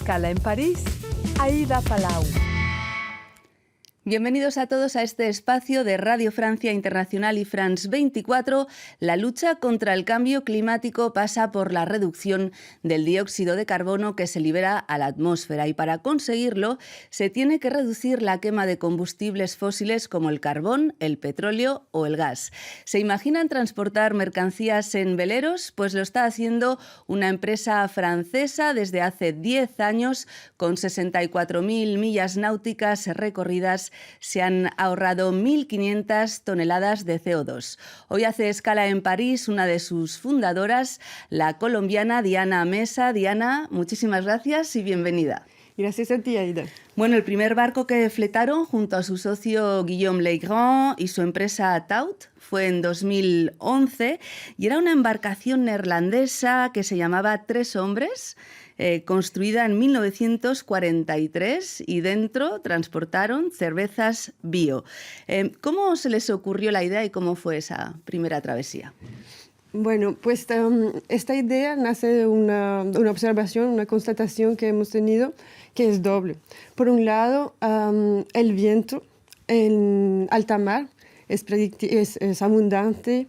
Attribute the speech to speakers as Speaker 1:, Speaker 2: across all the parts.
Speaker 1: escala en París, Aida Palau.
Speaker 2: Bienvenidos a todos a este espacio de Radio Francia Internacional y France 24. La lucha contra el cambio climático pasa por la reducción del dióxido de carbono que se libera a la atmósfera y para conseguirlo se tiene que reducir la quema de combustibles fósiles como el carbón, el petróleo o el gas. ¿Se imaginan transportar mercancías en veleros? Pues lo está haciendo una empresa francesa desde hace 10 años con 64.000 millas náuticas recorridas. Se han ahorrado 1.500 toneladas de CO2. Hoy hace escala en París una de sus fundadoras, la colombiana Diana Mesa. Diana, muchísimas gracias y bienvenida.
Speaker 3: Gracias a ti, Aida.
Speaker 2: Bueno, el primer barco que fletaron junto a su socio Guillaume Legrand y su empresa Taut fue en 2011 y era una embarcación neerlandesa que se llamaba Tres Hombres, construida en 1943 y dentro transportaron cervezas bio. ¿Cómo se les ocurrió la idea y cómo fue esa primera travesía?
Speaker 3: Bueno, pues esta idea nace de una observación, una constatación que hemos tenido que es doble. Por un lado, el viento en alta mar es abundante,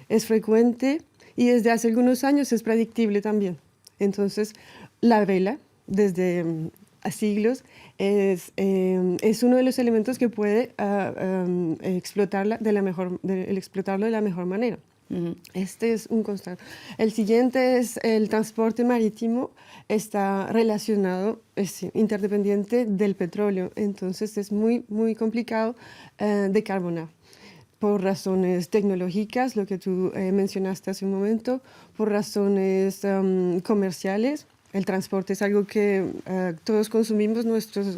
Speaker 3: es frecuente y desde hace algunos años es predictible también. Entonces, la vela, desde siglos, es uno de los elementos que puede explotarlo de la mejor manera. Este es un constante. El siguiente es el transporte marítimo, está relacionado, es interdependiente del petróleo, entonces es muy, muy complicado decarbonar. Por razones tecnológicas, lo que tú mencionaste hace un momento, por razones comerciales. El transporte es algo que todos consumimos, nuestros,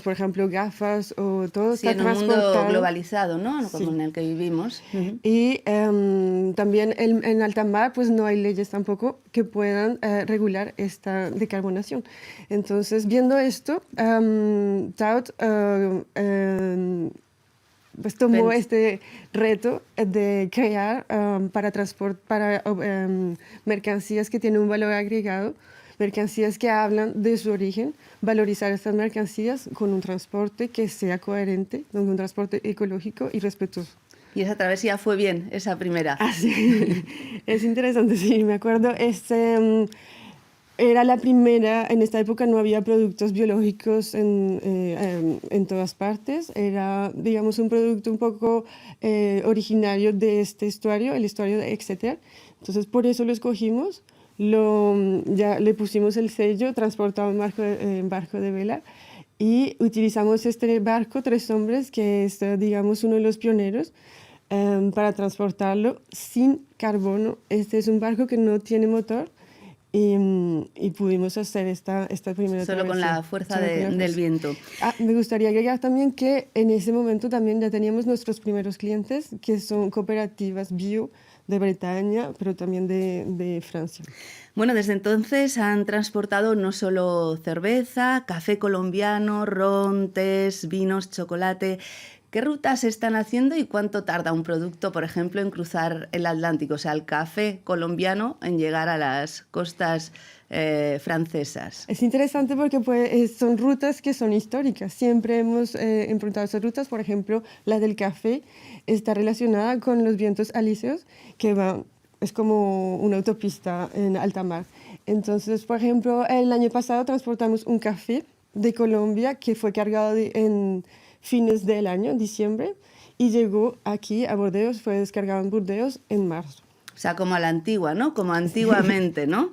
Speaker 3: por ejemplo, gafas o todo
Speaker 2: sí,
Speaker 3: está
Speaker 2: en un
Speaker 3: transportado.
Speaker 2: mundo globalizado, ¿no?
Speaker 3: Sí.
Speaker 2: Como en el que vivimos.
Speaker 3: Y también en alta mar pues no hay leyes tampoco que puedan regular esta decarbonación. Entonces, viendo esto, Taut pues tomó este reto de crear para mercancías que tienen un valor agregado, mercancías que hablan de su origen, valorizar estas mercancías con un transporte que sea coherente, con un transporte ecológico y respetuoso.
Speaker 2: Y esa travesía fue bien, esa primera.
Speaker 3: Ah, sí. Es interesante, sí, me acuerdo. Era la primera, en esta época no había productos biológicos en todas partes, era, digamos, un producto un poco originario de este estuario, el estuario de Exeter, entonces por eso lo escogimos, ya le pusimos el sello, transportado en barco de vela, y utilizamos este barco, Tres Hombres, que es, digamos, uno de los pioneros, para transportarlo sin carbono. Este es un barco que no tiene motor, y pudimos hacer esta primera
Speaker 2: Solo
Speaker 3: travesía.
Speaker 2: con la fuerza del viento.
Speaker 3: Me gustaría agregar también que en ese momento también ya teníamos nuestros primeros clientes, que son cooperativas bio de Bretaña, pero también de Francia.
Speaker 2: Bueno, desde entonces han transportado no solo cerveza, café colombiano, ron, tés, vinos, chocolate. ¿Qué rutas están haciendo y cuánto tarda un producto, por ejemplo, en cruzar el Atlántico? O sea, el café colombiano en llegar a las costas francesas.
Speaker 3: Es interesante porque son rutas que son históricas. Siempre hemos enfrentado esas rutas. Por ejemplo, la del café está relacionada con los vientos alisios, que es como una autopista en alta mar. Entonces, por ejemplo, el año pasado transportamos un café de Colombia que fue cargado en fines del año, diciembre, y llegó aquí a Burdeos, fue descargado en Burdeos en marzo.
Speaker 2: O sea, como a la antigua, ¿no? Como antiguamente, ¿no?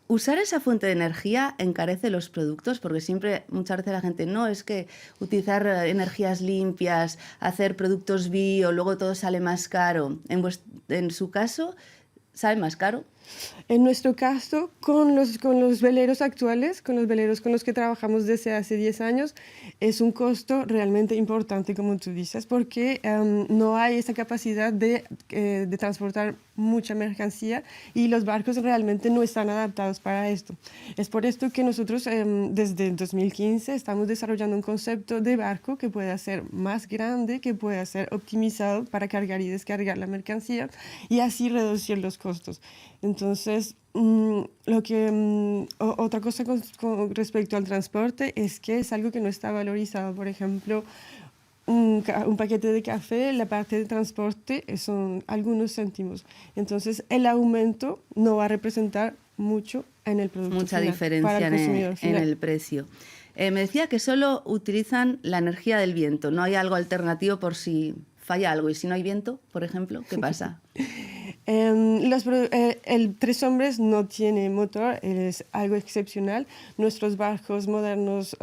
Speaker 2: ¿Usar esa fuente de energía encarece los productos? Porque muchas veces la gente, no, es que utilizar energías limpias, hacer productos bio, luego todo sale más caro. En su caso, ¿sale más caro?
Speaker 3: En nuestro caso, con los veleros actuales, con los veleros con los que trabajamos desde hace 10 años, es un costo realmente importante, como tú dices, porque no hay esa capacidad de transportar mucha mercancía y los barcos realmente no están adaptados para esto. Es por esto que nosotros desde 2015 estamos desarrollando un concepto de barco que pueda ser más grande, que pueda ser optimizado para cargar y descargar la mercancía y así reducir los costos. Entonces, Otra cosa con respecto al transporte es que es algo que no está valorizado. Por ejemplo, un paquete de café, la parte de transporte son algunos céntimos. Entonces, el aumento no va a representar mucho en el producto
Speaker 2: Mucha
Speaker 3: final,
Speaker 2: diferencia
Speaker 3: para el consumidor
Speaker 2: en
Speaker 3: final.
Speaker 2: el precio. Me decía que solo utilizan la energía del viento, no hay algo alternativo por si falla algo. Y si no hay viento, por ejemplo, ¿qué pasa?
Speaker 3: El Tres Hombres no tiene motor, es algo excepcional. Nuestros barcos modernos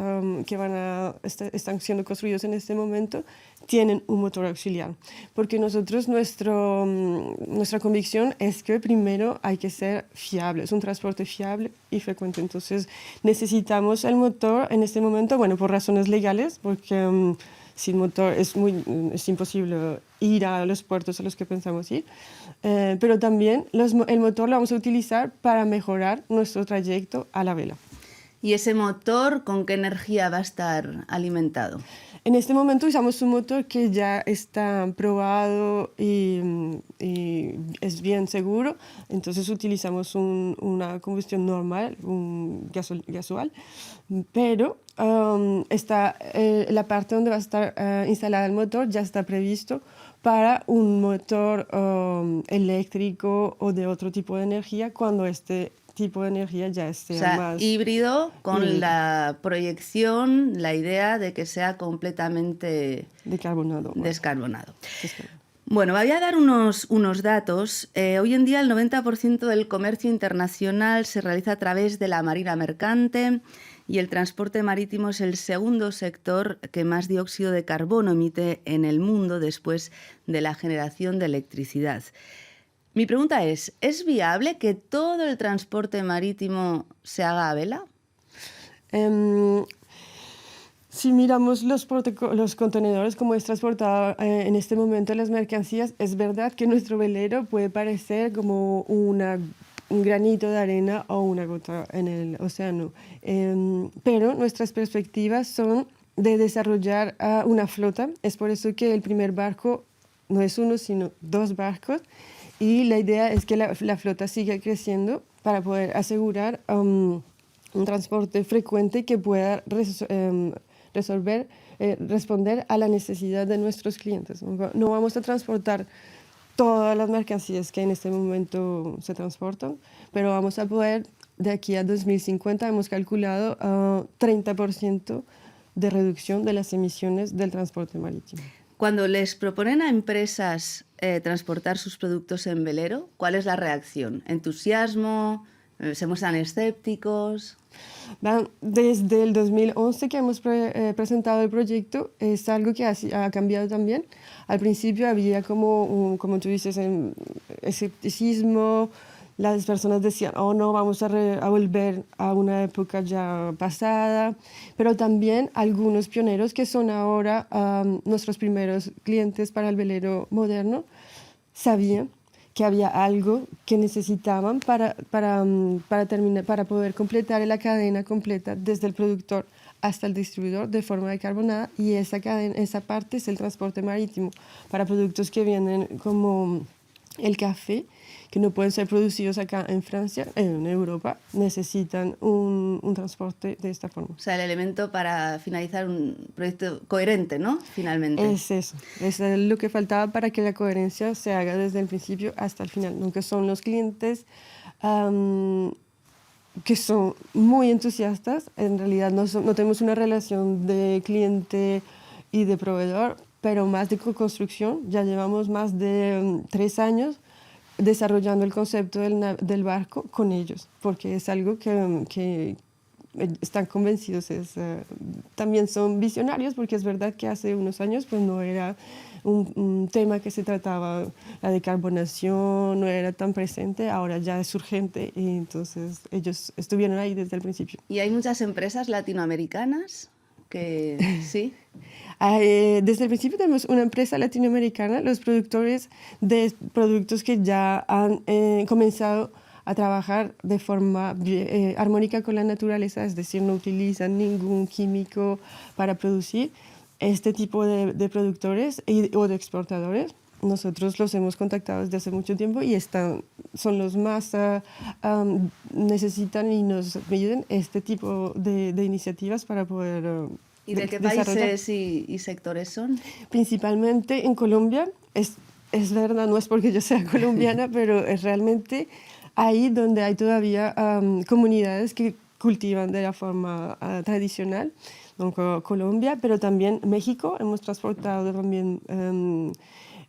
Speaker 3: están siendo construidos en este momento tienen un motor auxiliar, porque nosotros nuestra convicción es que primero hay que ser fiable, es un transporte fiable y frecuente. Entonces necesitamos el motor en este momento, bueno, por razones legales, porque sin motor es imposible ir a los puertos a los que pensamos ir, pero también el motor lo vamos a utilizar para mejorar nuestro trayecto a la vela.
Speaker 2: ¿Y ese motor con qué energía va a estar alimentado?
Speaker 3: En este momento usamos un motor que ya está probado y es bien seguro, entonces utilizamos una combustión normal, un gasoil, pero la parte donde va a estar instalada el motor ya está previsto para un motor eléctrico o de otro tipo de energía cuando este tipo de energía ya esté más
Speaker 2: híbrido con la proyección, la idea de que sea completamente descarbonado. Bueno, voy a dar unos datos. Hoy en día el 90% del comercio internacional se realiza a través de la marina mercante y el transporte marítimo es el segundo sector que más dióxido de carbono emite en el mundo después de la generación de electricidad. Mi pregunta ¿es viable que todo el transporte marítimo se haga a vela?
Speaker 3: Si miramos los contenedores, como es transportado en este momento las mercancías, es verdad que nuestro velero puede parecer como un granito de arena o una gota en el océano, pero nuestras perspectivas son de desarrollar una flota. Es por eso que el primer barco no es uno, sino 2 barcos. Y la idea es que la flota siga creciendo para poder asegurar un transporte frecuente que pueda responder a la necesidad de nuestros clientes. No vamos a transportar todas las mercancías que en este momento se transportan, pero vamos a poder, de aquí a 2050, hemos calculado 30% de reducción de las emisiones del transporte marítimo.
Speaker 2: Cuando les proponen a empresas transportar sus productos en velero, ¿cuál es la reacción? ¿Entusiasmo? ¿Se muestran escépticos?
Speaker 3: Desde el 2011 que hemos presentado el proyecto, es algo que ha cambiado también. Al principio había como tú dices, escepticismo. Las personas decían, oh no, vamos a volver a una época ya pasada, pero también algunos pioneros que son ahora nuestros primeros clientes para el velero moderno, sabían que había algo que necesitaban para poder completar la cadena completa desde el productor hasta el distribuidor de forma decarbonada, y esa parte es el transporte marítimo para productos que vienen como el café, que no pueden ser producidos acá en Francia, en Europa, necesitan un transporte de esta forma.
Speaker 2: O sea, el elemento para finalizar un proyecto coherente, ¿no? Finalmente.
Speaker 3: Es eso, es lo que faltaba para que la coherencia se haga desde el principio hasta el final, aunque son los clientes que son muy entusiastas. En realidad no tenemos una relación de cliente y de proveedor, pero más de co-construcción. Ya llevamos más de 3 años desarrollando el concepto del barco con ellos, porque es algo que están convencidos. También son visionarios, porque es verdad que hace unos años pues no era un tema que se trataba, la decarbonación no era tan presente, ahora ya es urgente, y entonces ellos estuvieron ahí desde el principio.
Speaker 2: ¿Y hay muchas empresas latinoamericanas que sí?
Speaker 3: Desde el principio tenemos una empresa latinoamericana, los productores de productos que ya han comenzado a trabajar de forma armónica con la naturaleza, es decir, no utilizan ningún químico para producir este tipo de productores o de exportadores. nosotros los hemos contactado desde hace mucho tiempo y son los más necesitan y nos piden este tipo de iniciativas para poder
Speaker 2: ¿Y de qué
Speaker 3: desarrollar.
Speaker 2: países y sectores son?
Speaker 3: Principalmente en Colombia, es verdad, no es porque yo sea colombiana, pero es realmente ahí donde hay todavía comunidades que cultivan de la forma tradicional. Donc, Colombia, pero también México. Hemos transportado también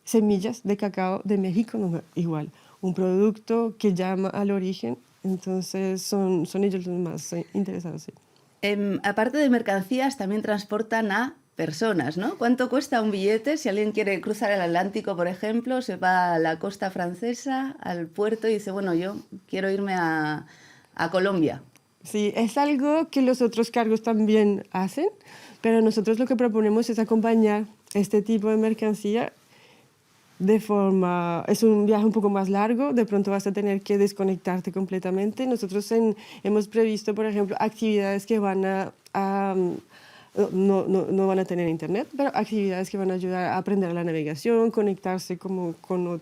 Speaker 3: semillas de cacao de México, no, igual, un producto que llama al origen, entonces son ellos los más interesados. Sí.
Speaker 2: Aparte de mercancías, también transportan a personas, ¿no? ¿Cuánto cuesta un billete? Si alguien quiere cruzar el Atlántico, por ejemplo, se va a la costa francesa, al puerto y dice, bueno, yo quiero irme a Colombia.
Speaker 3: Sí, es algo que los otros cargos también hacen, pero nosotros lo que proponemos es acompañar este tipo de mercancía es un viaje un poco más largo, de pronto vas a tener que desconectarte completamente. Nosotros hemos previsto, por ejemplo, actividades que van no van a tener internet, pero actividades que van a ayudar a aprender la navegación, conectarse como con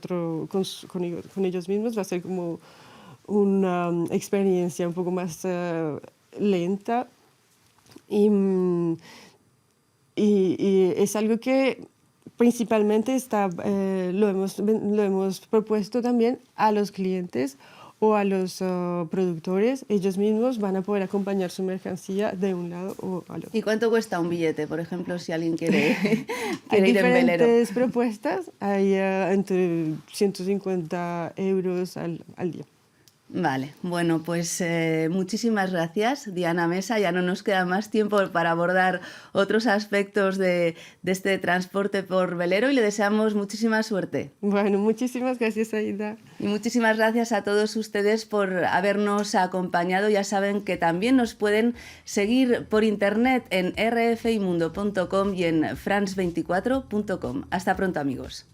Speaker 3: ellos mismos, va a ser como una experiencia un poco más lenta y es algo que principalmente lo hemos propuesto también a los clientes o a los productores. Ellos mismos van a poder acompañar su mercancía de un lado o al otro.
Speaker 2: ¿Y cuánto cuesta un billete, por ejemplo, si alguien quiere
Speaker 3: Hay
Speaker 2: ir en velero?
Speaker 3: diferentes propuestas, hay entre 150 euros al día.
Speaker 2: Vale, bueno, pues muchísimas gracias, Diana Mesa. Ya no nos queda más tiempo para abordar otros aspectos de este transporte por velero y le deseamos muchísima suerte.
Speaker 3: Bueno, muchísimas gracias, Aida.
Speaker 2: Y muchísimas gracias a todos ustedes por habernos acompañado. Ya saben que también nos pueden seguir por internet en rfimundo.com y en france24.com. Hasta pronto, amigos.